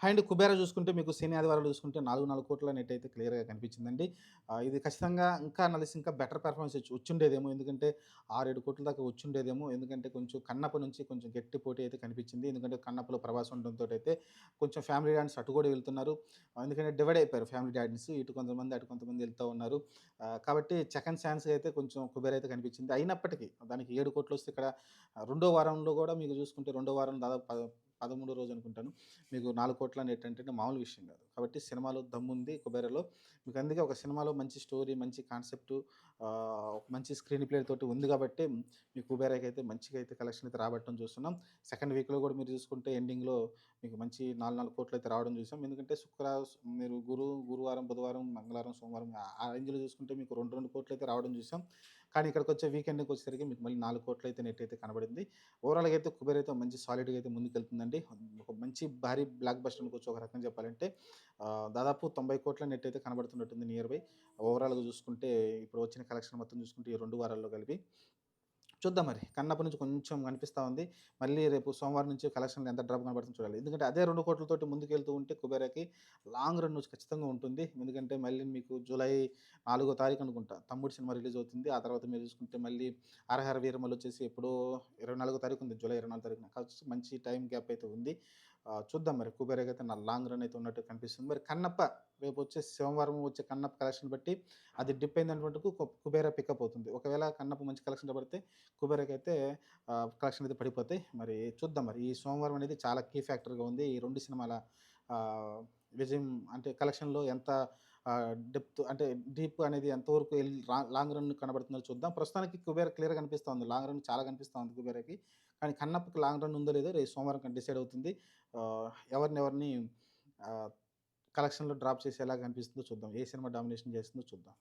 And 'Kubera' చూసుకుంటే మీకు శని, ఆదివారాలు చూసుకుంటే 4 కోట్ల నెట్ అయితే క్లియర్‌గా కనిపించిందండి. ఇది ఖచ్చితంగా ఇంకా నలిసి ఇంకా బెటర్ పెర్ఫార్మన్స్ వచ్చుండేదేమో. ఎందుకంటే 6, 7 కోట్ల దాకా వచ్చుండేదేమో. ఎందుకంటే కొంచెం కన్నప్ప నుంచి కొంచెం గట్టి పోటీ అయితే కనిపించింది. ఎందుకంటే కన్నప్పలో ప్రభాస్ ఉండడంతోటైతే కొంచెం ఫ్యామిలీ డాన్స్ అటు కూడా వెళ్తున్నారు. ఎందుకంటే డివైడ్ అయిపోయారు ఫ్యామిలీ డాన్స్. ఇటు కొంతమంది, అటు కొంతమంది వెళ్తా ఉన్నారు. కాబట్టి సెకండ్ ఛాన్స్ అయితే కొంచెం 'కుబేర' అయితే కనిపించింది. అయినప్పటికీ దానికి 7,00,00,000 వస్తే ఇక్కడ రెండో వారంలో కూడా మీకు చూసుకుంటే రెండో వారం దాదాపు 13 రోజు అనుకుంటాను. మీకు 4,00,00,000 అనేటంటే మామూలు విషయం కాదు. కాబట్టి సినిమాలో దమ్ముంది 'కుబేరలో'. మీకు అందుకే ఒక సినిమాలో మంచి స్టోరీ, మంచి కాన్సెప్టు ఒక మంచి స్క్రీన్ ప్లే తోటి ఉంది కాబట్టి మీ 'కుబేరా'కైతే మంచిగా అయితే కలెక్షన్ అయితే రాబట్టడం చూస్తున్నాం. సెకండ్ వీక్‌లో కూడా మీరు చూసుకుంటే ఎండింగ్‌లో మీకు మంచి 4 కోట్లు అయితే రావడం చూసాం. ఎందుకంటే మీరు గురువారం, బుధవారం, మంగళవారం, సోమవారం ఆ రేంజ్‌లో చూసుకుంటే మీకు 2 కోట్లు అయితే రావడం చూసాం. కానీ ఇక్కడికొచ్చే వీకెండ్‌కొచ్చేసరికి మీకు మళ్ళీ 4 కోట్లు అయితే నెట్ అయితే కనబడింది. ఓవరాల్‌గా అయితే 'కుబేర్' అయితే మంచి సాలిడ్‌గా అయితే ముందుకెళ్తుందండి. ఒక మంచి భారీ బ్లాక్ బస్టర్ అనుకోవచ్చు ఒక రకంగా చెప్పాలంటే. దాదాపు 90,00,00,000 నెట్ అయితే కనబడుతున్నట్టుంది నియర్ బై. ఓవరాల్‌గా చూసుకుంటే ఇప్పుడు వచ్చిన కలెక్షన్ మొత్తం చూసుకుంటే ఈ 2 వారాల్లో కలిపి. చూద్దాం మరి. కన్నప్ప నుంచి కొంచెం కనిపిస్తా ఉంది. మళ్ళీ రేపు సోమవారం నుంచి కలెక్షన్‌లో ఎంత డ్రాప్ కనబడుతుందో చూడాలి. ఎందుకంటే అదే 2,00,00,000తోటి ముందుకెళ్తూ ఉంటే 'కుబేరా'కి లాంగ్ రన్ ఖచ్చితంగా ఉంటుంది. ఎందుకంటే మళ్ళీ మీకు జూలై 4 తారీఖు అనుకుంటా 'తమ్ముడు' సినిమా రిలీజ్ అవుతుంది. ఆ తర్వాత మీరు చూసుకుంటే మళ్ళీ 'హరహర వీరమలు' వచ్చేసి ఎప్పుడో 24 తారీఖు ఉంది. జూలై 24 తారీఖున. కావచ్చు మంచి టైమ్ గ్యాప్ అయితే ఉంది. చూద్దాం మరి 'కుబేరా'కి అయితే నా లాంగ్ రన్ అయితే ఉన్నట్టు కనిపిస్తుంది. మరి 'కన్నప్ప' రేపు వచ్చే సోమవారం వచ్చే 'కన్నప్ప' కలెక్షన్ బట్టి అది డిప్ అయిందంటే మటుకు 'కుబేరా' పికప్ అవుతుంది. ఒకవేళ 'కన్నప్ప' మంచి కలెక్షన్ పడితే 'కుబేరా'కైతే కలెక్షన్ అయితే పడిపోతాయి. మరి చూద్దాం మరి. ఈ సోమవారం అనేది చాలా కీ ఫ్యాక్టర్‌గా ఉంది. ఈ 2 సినిమాల విజయం అంటే కలెక్షన్‌లో ఎంత డెప్త్ అంటే డీప్ అనేది ఎంతవరకు లాంగ్ రన్ కనబడుతుందో చూద్దాం. ప్రస్తుతానికి 'కుబేర' క్లియర్‌గా కనిపిస్తా ఉంది. లాంగ్ రన్ చాలా కనిపిస్తా ఉంది 'కుబేరా'కి. కానీ 'కన్నప్ప'కి లాంగ్ రన్ ఉందో లేదో రేపు సోమవారం డిసైడ్ అవుతుంది. ఎవరిని ఆహ్, కలెక్షన్‌లో డ్రాప్ చేసేలాగా కనిపిస్తుందో చూద్దాం. ఏ సినిమా డామినేషన్ చేస్తుందో చూద్దాం.